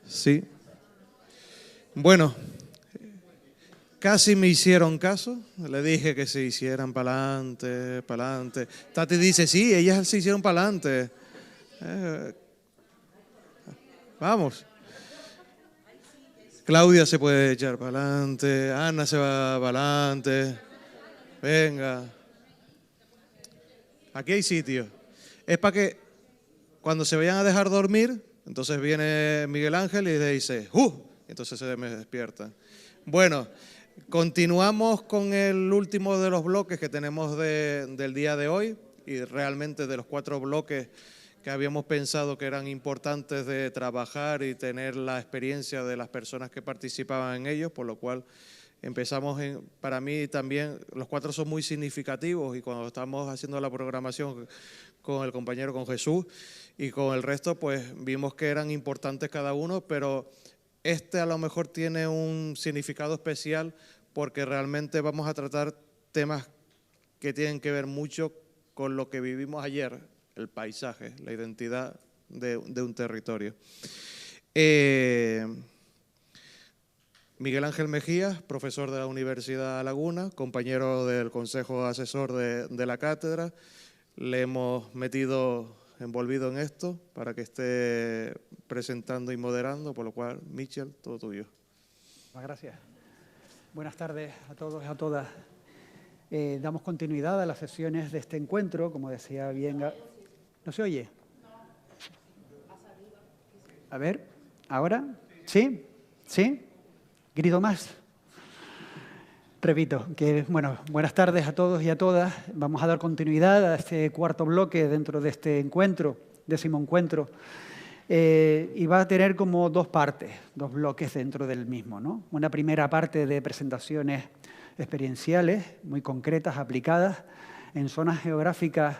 Sí. Bueno, casi me hicieron caso. Le dije que se hicieran para adelante, para adelante. Tati dice, sí, ellas se hicieron para adelante. Vamos. Claudia se puede echar para adelante, Ana se va para adelante. Venga. Aquí hay sitio. Es para que cuando se vayan a dejar dormir, entonces viene Miguel Ángel y le dice, entonces se me despierta. Bueno, continuamos con el último de los bloques que tenemos del día de hoy y realmente de los 4 bloques que habíamos pensado que eran importantes de trabajar y tener la experiencia de las personas que participaban en ellos, por lo cual empezamos para mí también, los 4 son muy significativos y cuando estamos haciendo la programación con el compañero, con Jesús y con el resto, pues vimos que eran importantes cada uno, pero este a lo mejor tiene un significado especial porque realmente vamos a tratar temas que tienen que ver mucho con lo que vivimos ayer, el paisaje, la identidad de un territorio. Miguel Ángel Mejías, profesor de la Universidad Laguna, compañero del Consejo Asesor de la cátedra. Le hemos envolvido en esto para que esté presentando y moderando, por lo cual, Michel, todo tuyo. Muchas gracias. Buenas tardes a todos y a todas. Damos continuidad a las sesiones de este encuentro, como decía bien... ¿No se oye? A ver, ¿ahora? ¿Sí? ¿Sí? ¿Grito más? Repito, que bueno, buenas tardes a todos y a todas. Vamos a dar continuidad a este 4º bloque dentro de este encuentro, 10º encuentro. Y va a tener como 2 partes, 2 bloques dentro del mismo, ¿no? Una primera parte de presentaciones experienciales, muy concretas, aplicadas, en zonas geográficas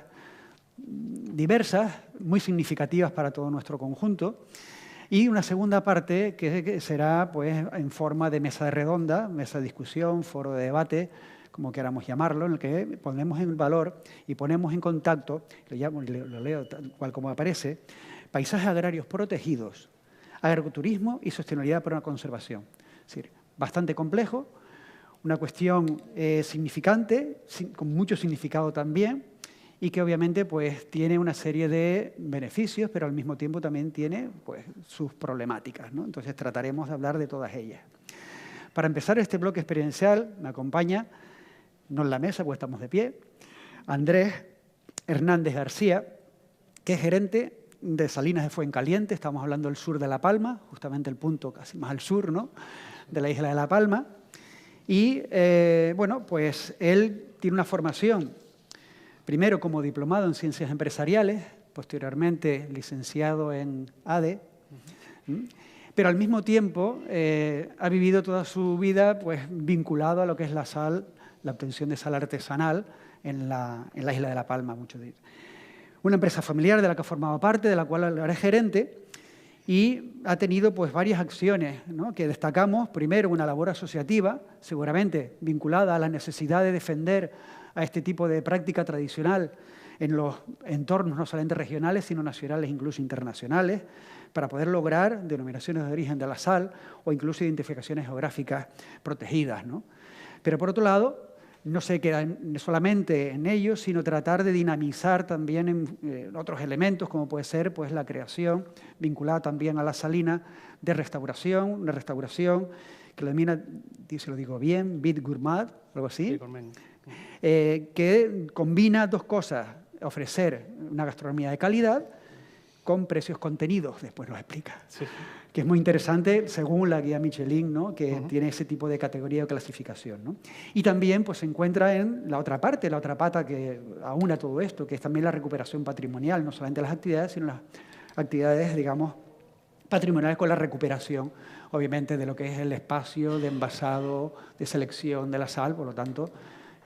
diversas, muy significativas para todo nuestro conjunto. Y una segunda parte que será pues, en forma de mesa de redonda, mesa de discusión, foro de debate, como queramos llamarlo, en el que ponemos en valor y ponemos en contacto, lo leo tal cual como aparece, paisajes agrarios protegidos, agroturismo y sostenibilidad para una conservación. Es decir, bastante complejo, una cuestión significante, con mucho significado también, y que obviamente pues, tiene una serie de beneficios, pero al mismo tiempo también tiene pues, sus problemáticas, ¿no? Entonces trataremos de hablar de todas ellas. Para empezar este bloque experiencial, me acompaña, no en la mesa, pues estamos de pie, Andrés Hernández García, que es gerente de Salinas de Fuencaliente, estamos hablando del sur de La Palma, justamente el punto casi más al sur, ¿no?, de la isla de La Palma. Y, bueno, pues él tiene una formación, primero como diplomado en Ciencias Empresariales, posteriormente licenciado en ADE, pero al mismo tiempo ha vivido toda su vida pues, vinculado a lo que es la sal, la obtención de sal artesanal en la isla de La Palma, muchos de ellos. Una empresa familiar de la que ha formado parte, de la cual ahora es gerente, y ha tenido pues, varias acciones, ¿no?, que destacamos. Primero, una labor asociativa, seguramente vinculada a la necesidad de defender a este tipo de práctica tradicional en los entornos no solamente regionales, sino nacionales, incluso internacionales, para poder lograr denominaciones de origen de la sal o incluso identificaciones geográficas protegidas, ¿no? Pero, por otro lado, no se queda solamente en ello, sino tratar de dinamizar también en otros elementos, como puede ser pues, la creación, vinculada también a la salina, de restauración, una restauración que lo denomina, si lo digo bien, Bit Gourmet, algo así, que combina 2 cosas, ofrecer una gastronomía de calidad con precios contenidos, después nos explica. Sí. Que es muy interesante según la guía Michelin, ¿no?, que tiene ese tipo de categoría o clasificación, ¿no? Y también pues, se encuentra en la otra parte, la otra pata que aúna todo esto, que es también la recuperación patrimonial, no solamente las actividades, sino las actividades, digamos, patrimoniales con la recuperación, obviamente, de lo que es el espacio de envasado, de selección de la sal, por lo tanto,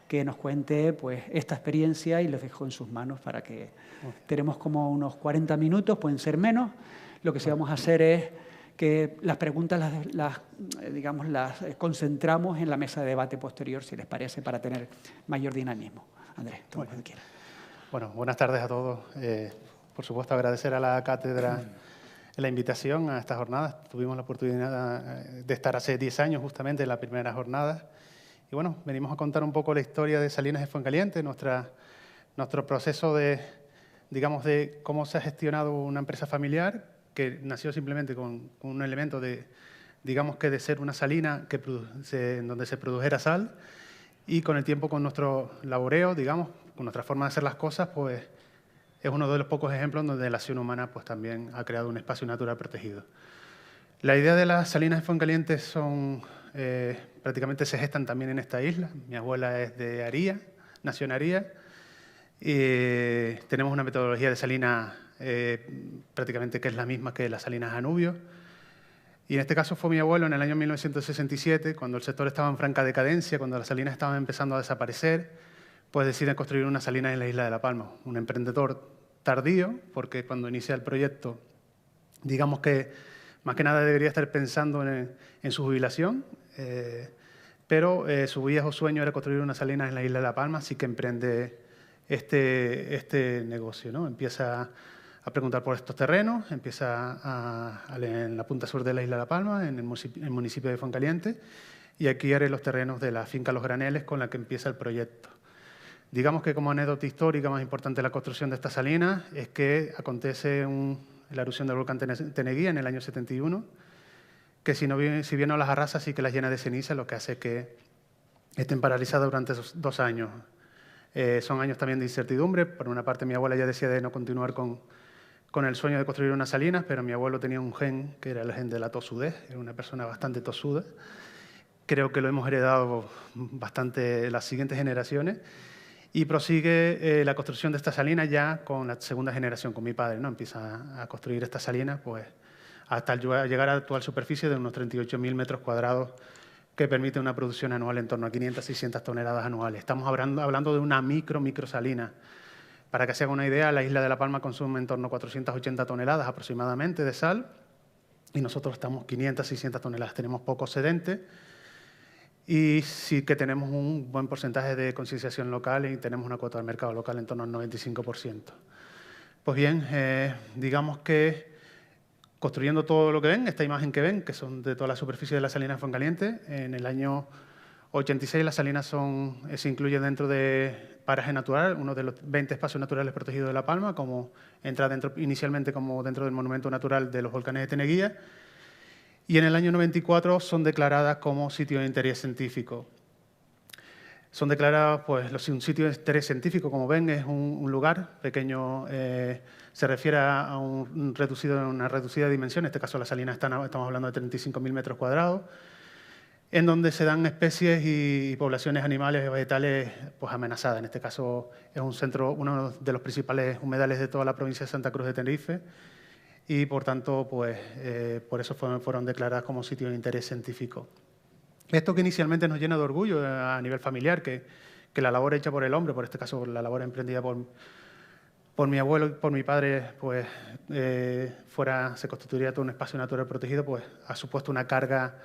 que nos cuente pues, esta experiencia y les dejo en sus manos para que tenemos como unos 40 minutos, pueden ser menos. Lo que sí vamos a hacer es que las preguntas las concentramos en la mesa de debate posterior, si les parece, para tener mayor dinamismo. Andrés, toma cuando quieras. Bueno, buenas tardes a todos. Por supuesto, agradecer a la cátedra la invitación a estas jornadas. Tuvimos la oportunidad de estar hace 10 años justamente en la primera jornada. Y bueno, venimos a contar un poco la historia de Salinas de Fuencaliente, nuestro proceso de, digamos, de cómo se ha gestionado una empresa familiar que nació simplemente con un elemento de, digamos que de ser una salina en donde se produjera sal, y con el tiempo, con nuestro laboreo, digamos, con nuestra forma de hacer las cosas, pues es uno de los pocos ejemplos donde la acción humana pues, también ha creado un espacio natural protegido. La idea de las salinas de Fuencaliente prácticamente se gestan también en esta isla. Mi abuela es de Aría, nació en Aría. Tenemos una metodología de salina prácticamente que es la misma que las salinas Anubio. Y en este caso fue mi abuelo en el año 1967, cuando el sector estaba en franca decadencia, cuando las salinas estaban empezando a desaparecer, pues decide construir una salina en la isla de La Palma. Un emprendedor tardío, porque cuando inicia el proyecto, digamos que más que nada debería estar pensando en su jubilación, pero su viejo sueño era construir una salina en la isla de La Palma, así que emprende este negocio, ¿no? Empieza a preguntar por estos terrenos, empieza en la punta sur de la isla de La Palma, en el municipio de Fuencaliente, y adquiere los terrenos de la finca Los Graneles con la que empieza el proyecto. Digamos que como anécdota histórica más importante de la construcción de esta salina es que acontece la erupción del volcán Teneguía en el año 71, que si bien no las arrasa, sí que las llena de ceniza, lo que hace que estén paralizadas durante esos 2 años. Son años también de incertidumbre. Por una parte, mi abuela ya decía de no continuar con el sueño de construir unas salinas, pero mi abuelo tenía un gen que era el gen de la tosudez, era una persona bastante tosuda. Creo que lo hemos heredado bastante las siguientes generaciones. Y prosigue la construcción de esta salina ya con la segunda generación, con mi padre, ¿no? Empieza a construir esta salina pues, hasta llegar a la actual superficie de unos 38.000 metros cuadrados, que permite una producción anual en torno a 500-600 toneladas anuales. Estamos hablando de una microsalina. Para que se haga una idea, la isla de La Palma consume en torno a 480 toneladas aproximadamente de sal, y nosotros estamos 500-600 toneladas. Tenemos poco excedente. Y sí que tenemos un buen porcentaje de concienciación local y tenemos una cuota de mercado local en torno al 95%. Pues bien, digamos que construyendo todo lo que ven, esta imagen que ven, que son de toda la superficie de la salina de Fuencaliente, en el año 86 las salinas se incluye dentro de paraje natural, uno de los 20 espacios naturales protegidos de La Palma, como entra inicialmente como dentro del monumento natural de los volcanes de Teneguía. Y en el año 94 son declaradas como sitio de interés científico. Son declaradas, pues, un sitio de interés científico, como ven, es un lugar pequeño, se refiere a una reducida dimensión, en este caso las salinas estamos hablando de 35.000 metros cuadrados, en donde se dan especies y poblaciones animales y vegetales pues, amenazadas. En este caso es uno de los principales humedales de toda la provincia de Santa Cruz de Tenerife, y por tanto, pues, por eso fueron declaradas como sitio de interés científico. Esto que inicialmente nos llena de orgullo a nivel familiar, que la labor hecha por el hombre, por este caso la labor emprendida por mi abuelo y por mi padre, pues, se constituiría todo un espacio natural protegido, pues ha supuesto una carga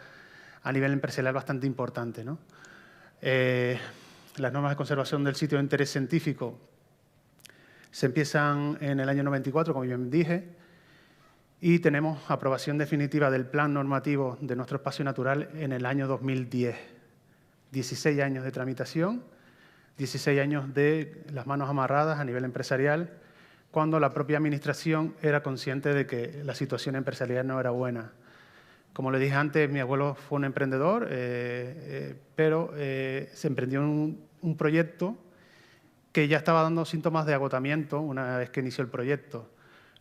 a nivel empresarial bastante importante, ¿no? Las normas de conservación del sitio de interés científico se empiezan en el año 94, como bien dije, y tenemos aprobación definitiva del plan normativo de nuestro espacio natural en el año 2010. 16 años de tramitación, 16 años de las manos amarradas a nivel empresarial, cuando la propia Administración era consciente de que la situación empresarial no era buena. Como le dije antes, mi abuelo fue un emprendedor, pero se emprendió un proyecto que ya estaba dando síntomas de agotamiento una vez que inició el proyecto.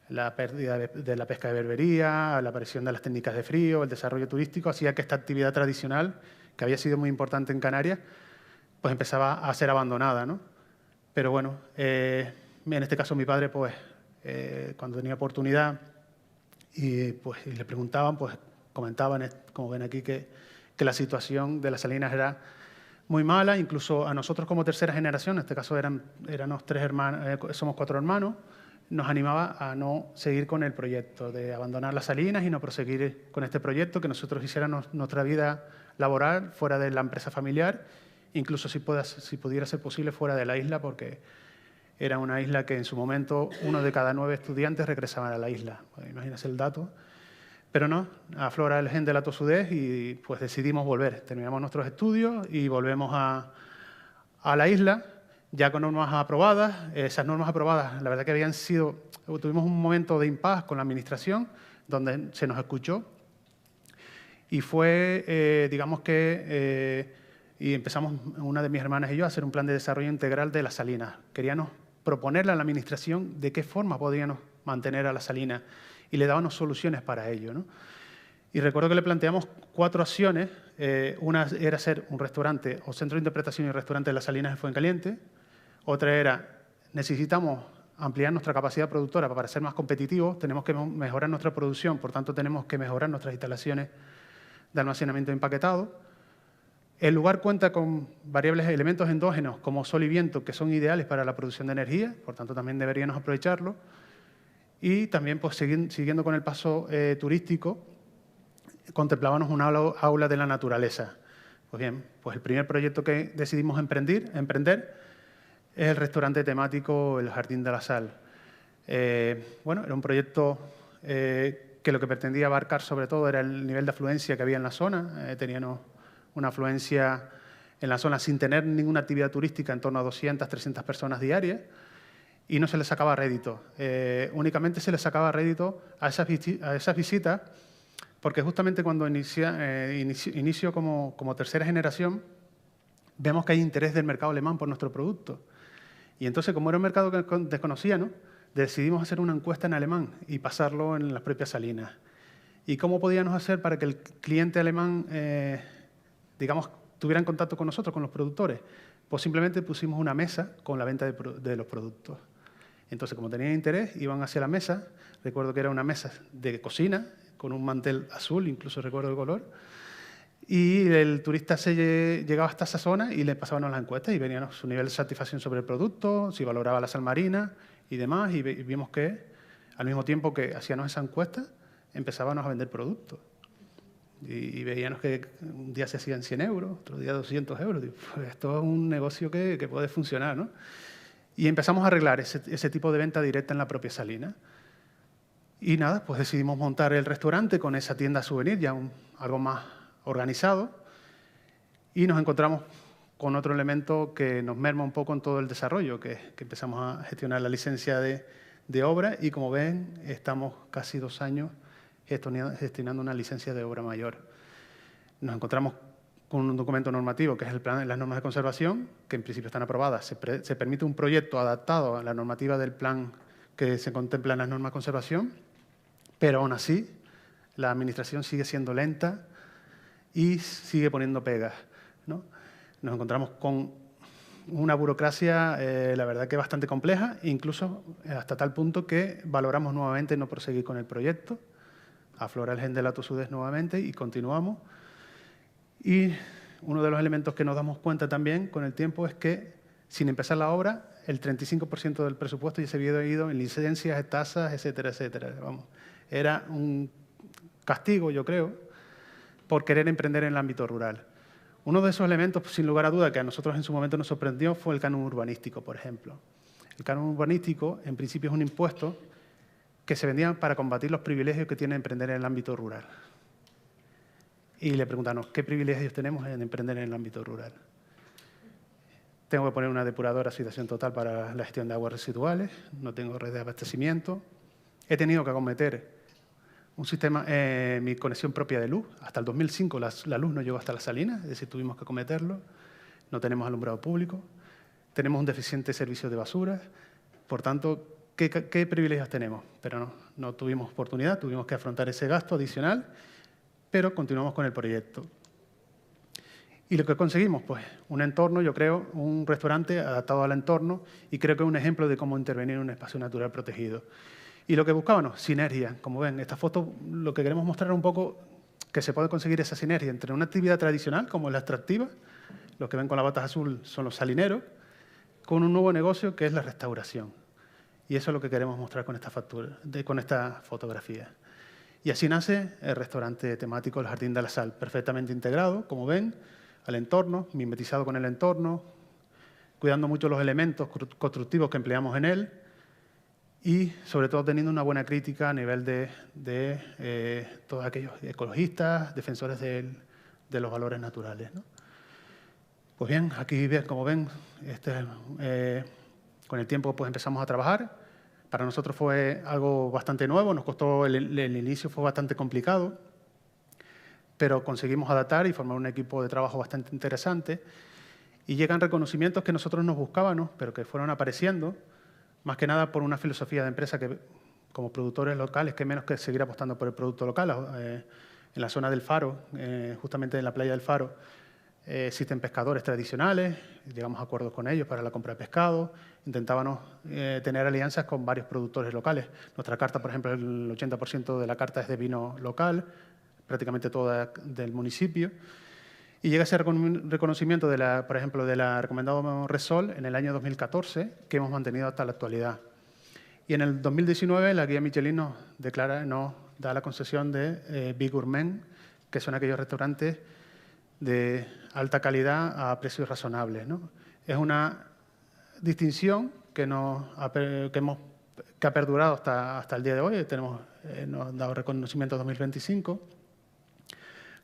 La pérdida de la pesca de berbería, la aparición de las técnicas de frío, el desarrollo turístico, hacía que esta actividad tradicional, que había sido muy importante en Canarias, pues empezaba a ser abandonada, ¿no? Pero bueno, en este caso mi padre, pues, cuando tenía oportunidad y le preguntaban, pues comentaban, como ven aquí, que la situación de las salinas era muy mala, incluso a nosotros como tercera generación, en este caso éramos 3 hermanos, somos 4 hermanos, nos animaba a no seguir con el proyecto, de abandonar las salinas y no proseguir con este proyecto, que nosotros hiciéramos nuestra vida laboral fuera de la empresa familiar, incluso si pudiera ser posible fuera de la isla, porque Era una isla que en su momento 1 de cada 9 estudiantes regresaban a la isla. Pues, imagínense el dato. Pero no, aflora el gen del Hato Sud-Est y pues decidimos volver. Terminamos nuestros estudios y volvemos a la isla, ya con normas aprobadas. Esas normas aprobadas, la verdad que tuvimos un momento de impasse con la administración, donde se nos escuchó. Y fue, y empezamos, una de mis hermanas y yo, a hacer un plan de desarrollo integral de las salinas. Queríamos proponerle a la administración de qué forma podríamos mantener a las salinas y le dábamos soluciones para ello, ¿no? Y recuerdo que le planteamos 4 acciones. Una era ser un restaurante o centro de interpretación y restaurante de las Salinas de Fuencaliente. Otra era, necesitamos ampliar nuestra capacidad productora para ser más competitivos, tenemos que mejorar nuestra producción, por tanto tenemos que mejorar nuestras instalaciones de almacenamiento empaquetado. El lugar cuenta con variables elementos endógenos como sol y viento que son ideales para la producción de energía, por tanto también deberíamos aprovecharlo. Y también, pues, siguiendo con el paso turístico, contemplábamos un aula de la naturaleza. Pues bien, pues el primer proyecto que decidimos emprender es el restaurante temático El Jardín de la Sal. Bueno, era un proyecto que lo que pretendía abarcar sobre todo era el nivel de afluencia que había en la zona. Teníamos una afluencia en la zona sin tener ninguna actividad turística, en torno a 200, 300 personas diarias, y no se les sacaba rédito. Únicamente se les sacaba rédito a esas visitas, porque justamente cuando inicio como tercera generación, vemos que hay interés del mercado alemán por nuestro producto. Y entonces, como era un mercado que desconocía, ¿no?, decidimos hacer una encuesta en alemán y pasarlo en las propias salinas. ¿Y cómo podíamos hacer para que el cliente alemán, tuviera en contacto con nosotros, con los productores? Pues simplemente pusimos una mesa con la venta de los productos. Entonces, como tenían interés, iban hacia la mesa. Recuerdo que era una mesa de cocina, con un mantel azul, incluso recuerdo el color. Y el turista llegaba hasta esa zona y le pasábamos las encuestas y veníamos su nivel de satisfacción sobre el producto, si valoraba la sal marina y demás. Y vimos que, al mismo tiempo que hacíamos esa encuesta, empezábamos a vender productos. Y veíamos que un día se hacían 100 euros, otro día 200 euros. Digo, pues esto es un negocio que puede funcionar, ¿no? Y empezamos a arreglar ese tipo de venta directa en la propia salina. Y nada, pues decidimos montar el restaurante con esa tienda souvenir, ya algo más organizado. Y nos encontramos con otro elemento que nos merma un poco en todo el desarrollo, que empezamos a gestionar la licencia de obra y, como ven, estamos casi 2 años gestionando una licencia de obra mayor. Nos encontramos con un documento normativo, que es el plan, las normas de conservación, que en principio están aprobadas. Se permite un proyecto adaptado a la normativa del plan que se contempla en las normas de conservación, pero aún así la administración sigue siendo lenta y sigue poniendo pegas, ¿no? Nos encontramos con una burocracia, la verdad que bastante compleja, incluso hasta tal punto que valoramos nuevamente no proseguir con el proyecto. Aflora el gen del Hato Sud-Est nuevamente y continuamos. Y uno de los elementos que nos damos cuenta también con el tiempo es que, sin empezar la obra, el 35% del presupuesto ya se había ido en licencias, tasas, etcétera, etcétera. Vamos, era un castigo, yo creo, por querer emprender en el ámbito rural. Uno de esos elementos, sin lugar a duda, que a nosotros en su momento nos sorprendió fue el canon urbanístico, por ejemplo. El canon urbanístico, en principio, es un impuesto que se vendía para combatir los privilegios que tiene emprender en el ámbito rural. Y le preguntaron, ¿qué privilegios tenemos en emprender en el ámbito rural? Tengo que poner una depuradora a situación total para la gestión de aguas residuales, no tengo red de abastecimiento, he tenido que acometer un sistema, mi conexión propia de luz. Hasta el 2005 la luz no llegó hasta las salinas, es decir, tuvimos que acometerlo, no tenemos alumbrado público, tenemos un deficiente servicio de basura, por tanto, ¿qué privilegios tenemos? Pero no tuvimos oportunidad, tuvimos que afrontar ese gasto adicional, pero continuamos con el proyecto. Y lo que conseguimos, pues, un entorno, yo creo, un restaurante adaptado al entorno, y creo que es un ejemplo de cómo intervenir en un espacio natural protegido. Y lo que buscábamos, sinergia. Como ven, esta foto lo que queremos mostrar es un poco que se puede conseguir esa sinergia entre una actividad tradicional, como la extractiva, los que ven con la bata azul son los salineros, con un nuevo negocio que es la restauración. Y eso es lo que queremos mostrar con esta fotografía. Y así nace el restaurante temático El Jardín de la Sal, perfectamente integrado, como ven, al entorno, mimetizado con el entorno, cuidando mucho los elementos constructivos que empleamos en él y, sobre todo, teniendo una buena crítica a nivel de todos aquellos ecologistas, defensores de los valores naturales, ¿no? Pues bien, aquí, como ven, con el tiempo pues empezamos a trabajar. Para nosotros fue algo bastante nuevo, nos costó, el inicio fue bastante complicado, pero conseguimos adaptar y formar un equipo de trabajo bastante interesante. Y llegan reconocimientos que nosotros nos buscábamos, pero que fueron apareciendo, más que nada por una filosofía de empresa que, como productores locales, que menos que seguir apostando por el producto local. En la zona del Faro, justamente en la playa del Faro, existen pescadores tradicionales, llegamos a acuerdos con ellos para la compra de pescado, intentábamos tener alianzas con varios productores locales. Nuestra carta, por ejemplo, el 80% de la carta es de vino local, prácticamente toda del municipio. Y llega ese reconocimiento, por ejemplo, de la recomendado Resol en el año 2014, que hemos mantenido hasta la actualidad. Y en el 2019 la guía Michelin nos da la concesión de Big Gourmet, que son aquellos restaurantes de alta calidad a precios razonables, ¿no? Es una distinción que ha perdurado hasta el día de hoy. Nos han dado reconocimiento 2025.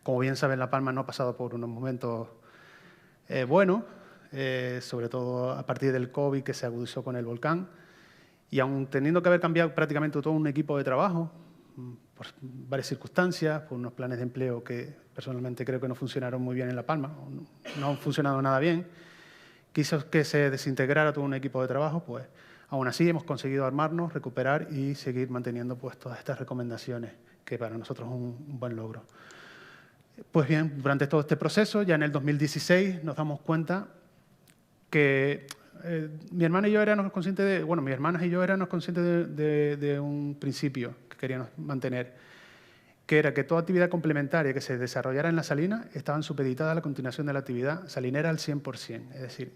Como bien saben, La Palma no ha pasado por unos momentos buenos, sobre todo a partir del COVID que se agudizó con el volcán. Y aun teniendo que haber cambiado prácticamente todo un equipo de trabajo, por varias circunstancias, por unos planes de empleo que personalmente creo que no funcionaron muy bien en La Palma, no han funcionado nada bien, quiso que se desintegrara todo un equipo de trabajo, pues aún así hemos conseguido armarnos, recuperar y seguir manteniendo pues todas estas recomendaciones, que para nosotros es un buen logro. Pues bien, durante todo este proceso, ya en el 2016 nos damos cuenta que mi hermana y yo éramos conscientes mis hermanas y yo éramos conscientes de un principio que queríamos mantener, que era que toda actividad complementaria que se desarrollara en la salina estaban supeditadas a la continuación de la actividad salinera al 100%. Es decir,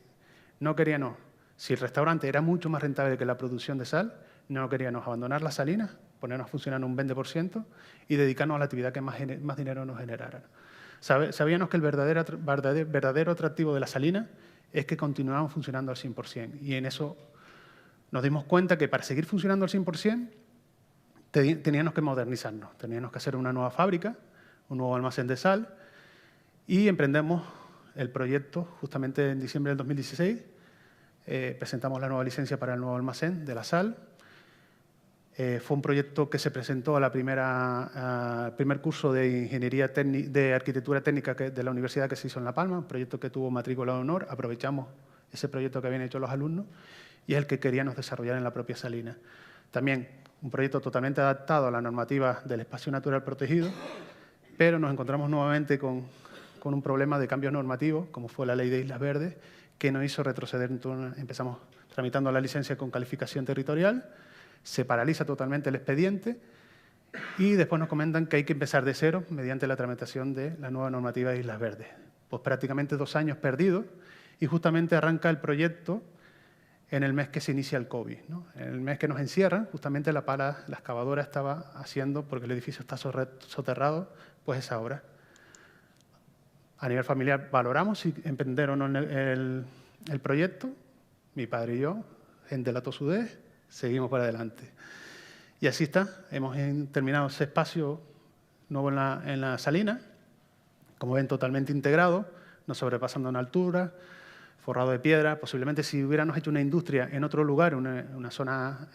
no queríamos, si el restaurante era mucho más rentable que la producción de sal, no queríamos abandonar las salinas, ponernos a funcionar un 20% y dedicarnos a la actividad que más dinero nos generara. Sabíamos que el verdadero atractivo de la salina es que continuábamos funcionando al 100%. Y en eso nos dimos cuenta que para seguir funcionando al 100% teníamos que modernizarnos, teníamos que hacer una nueva fábrica, un nuevo almacén de sal, y emprendemos el proyecto justamente en diciembre del 2016. Presentamos la nueva licencia para el nuevo almacén de la sal. Fue un proyecto que se presentó al primer curso de de arquitectura técnica de la universidad que se hizo en La Palma, un proyecto que tuvo matrícula de honor. Aprovechamos ese proyecto que habían hecho los alumnos y es el que queríamos desarrollar en la propia salina. También un proyecto totalmente adaptado a la normativa del espacio natural protegido, pero nos encontramos nuevamente con un problema de cambios normativos, como fue la Ley de Islas Verdes, que nos hizo retroceder. Entonces, empezamos tramitando la licencia con calificación territorial, se paraliza totalmente el expediente y después nos comentan que hay que empezar de cero mediante la tramitación de la nueva normativa de Islas Verdes. Pues prácticamente 2 años perdidos y justamente arranca el proyecto en el mes que se inicia el COVID, ¿no? En el mes que nos encierran, justamente la excavadora estaba haciendo, porque el edificio está soterrado, pues esa obra. A nivel familiar valoramos si emprender o no el proyecto. Mi padre y yo, gente de la tosudez, seguimos para adelante. Y así está. Hemos terminado ese espacio nuevo en la salina, como ven, totalmente integrado, no sobrepasando en altura, forrado de piedra. Posiblemente si hubiéramos hecho una industria en otro lugar, una zona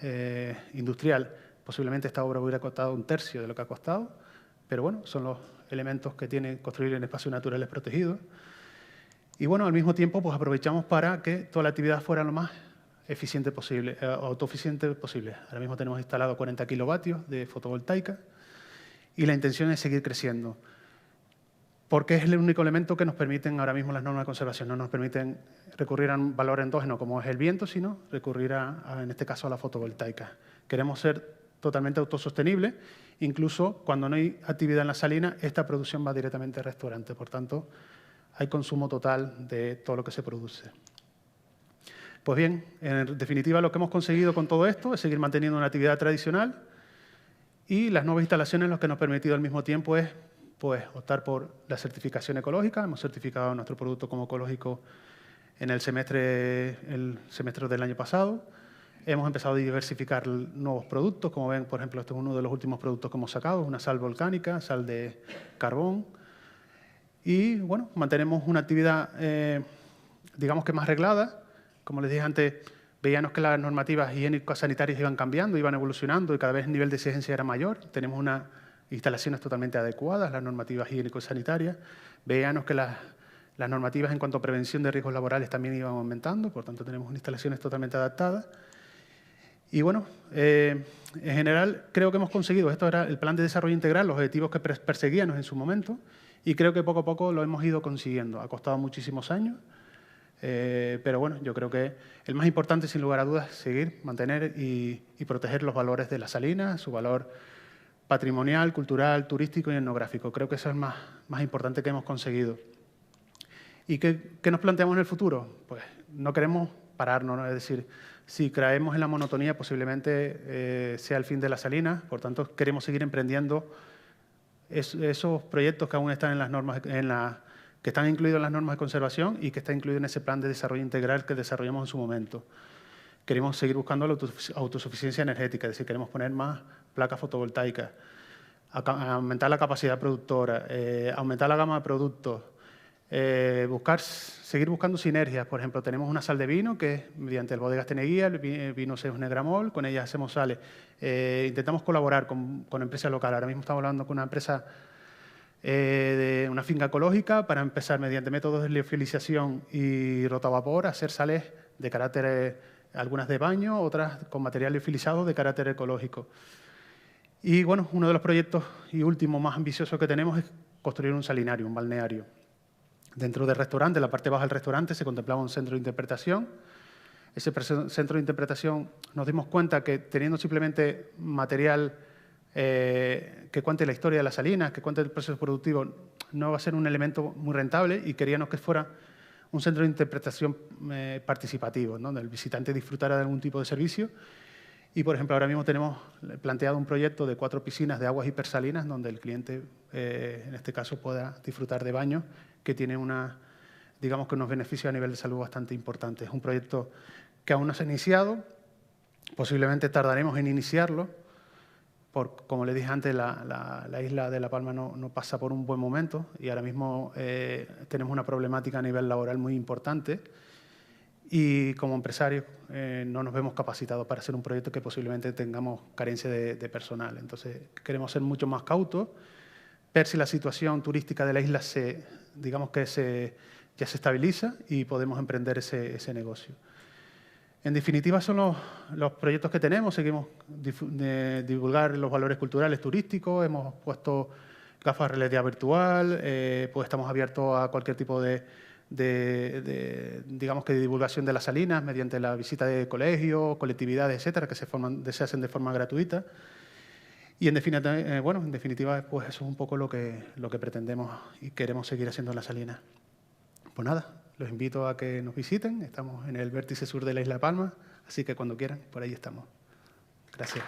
industrial, posiblemente esta obra hubiera costado 1/3 de lo que ha costado. Pero bueno, son los elementos que tiene construir en espacios naturales protegidos. Y bueno, al mismo tiempo pues aprovechamos para que toda la actividad fuera lo más eficiente posible, autoeficiente posible. Ahora mismo tenemos instalado 40 kilovatios de fotovoltaica y la intención es seguir creciendo, porque es el único elemento que nos permiten ahora mismo las normas de conservación. No nos permiten recurrir a un valor endógeno como es el viento, sino recurrir en este caso a la fotovoltaica. Queremos ser totalmente autosostenibles, incluso cuando no hay actividad en la salina, esta producción va directamente al restaurante. Por tanto, hay consumo total de todo lo que se produce. Pues bien, en definitiva, lo que hemos conseguido con todo esto es seguir manteniendo una actividad tradicional y las nuevas instalaciones lo que nos ha permitido al mismo tiempo es optar por la certificación ecológica. Hemos certificado nuestro producto como ecológico en el semestre del año pasado. Hemos empezado a diversificar nuevos productos. Como ven, por ejemplo, este es uno de los últimos productos que hemos sacado, una sal volcánica, sal de carbón. Y, bueno, mantenemos una actividad, digamos que más reglada. Como les dije antes, veíamos que las normativas higiénico-sanitarias iban cambiando, iban evolucionando y cada vez el nivel de exigencia era mayor. Tenemos unas instalaciones totalmente adecuadas, las normativas higiénico-sanitarias. Veíamos que las normativas en cuanto a prevención de riesgos laborales también iban aumentando, por tanto tenemos instalaciones totalmente adaptadas. Y bueno, en general creo que hemos conseguido, esto era el plan de desarrollo integral, los objetivos que perseguíamos en su momento, y creo que poco a poco lo hemos ido consiguiendo. Ha costado muchísimos años, pero bueno, yo creo que el más importante, sin lugar a dudas, es seguir, mantener y proteger los valores de las salinas, su valor patrimonial, cultural, turístico y etnográfico. Creo que eso es más importante que hemos conseguido. ¿Y qué nos planteamos en el futuro? Pues no queremos pararnos, ¿no? Es decir, si caemos en la monotonía, posiblemente sea el fin de las salinas. Por tanto, queremos seguir emprendiendo esos proyectos que aún están en las normas, que están incluidos en las normas de conservación y que está incluido en ese plan de desarrollo integral que desarrollamos en su momento. Queremos seguir buscando la autosuficiencia energética, es decir, queremos poner más placas fotovoltaicas, aumentar la capacidad productora, aumentar la gama de productos, seguir buscando sinergias. Por ejemplo, tenemos una sal de vino que es mediante el Bodegas Teneguía, el vino Seus Negramol, con ella hacemos sales. Intentamos colaborar con empresas locales. Ahora mismo estamos hablando con una empresa de una finca ecológica para empezar mediante métodos de liofilización y rotavapor a hacer sales de carácter, algunas de baño, otras con material liofilizado de carácter ecológico. Y bueno, uno de los proyectos y último más ambiciosos que tenemos es construir un salinario, un balneario. Dentro del restaurante, en la parte baja del restaurante, se contemplaba un centro de interpretación. Ese centro de interpretación nos dimos cuenta que teniendo simplemente material que cuente la historia de las salinas, que cuente el proceso productivo, no va a ser un elemento muy rentable y queríamos que fuera un centro de interpretación participativo, ¿no? Donde el visitante disfrutara de algún tipo de servicio. Y, por ejemplo, ahora mismo tenemos planteado un proyecto de 4 piscinas de aguas hipersalinas donde el cliente, en este caso, pueda disfrutar de baños que tiene digamos que unos beneficios a nivel de salud bastante importantes. Es un proyecto que aún no se ha iniciado, posiblemente tardaremos en iniciarlo, como les dije antes, la isla de La Palma no pasa por un buen momento y ahora mismo tenemos una problemática a nivel laboral muy importante y como empresarios no nos vemos capacitados para hacer un proyecto que posiblemente tengamos carencia de personal. Entonces, queremos ser mucho más cautos, ver si la situación turística de la isla digamos que ya se estabiliza y podemos emprender ese negocio. En definitiva, son los proyectos que tenemos. Seguimos divulgar los valores culturales turísticos. Hemos puesto gafas de realidad virtual. Pues estamos abiertos a cualquier tipo digamos que de divulgación de las salinas mediante la visita de colegios, colectividades, etcétera, que se hacen de forma gratuita. Y en definitiva, pues eso es un poco lo que pretendemos y queremos seguir haciendo en las salinas. Pues nada, los invito a que nos visiten. Estamos en el vértice sur de la isla de Palma, así que cuando quieran, por ahí estamos. Gracias.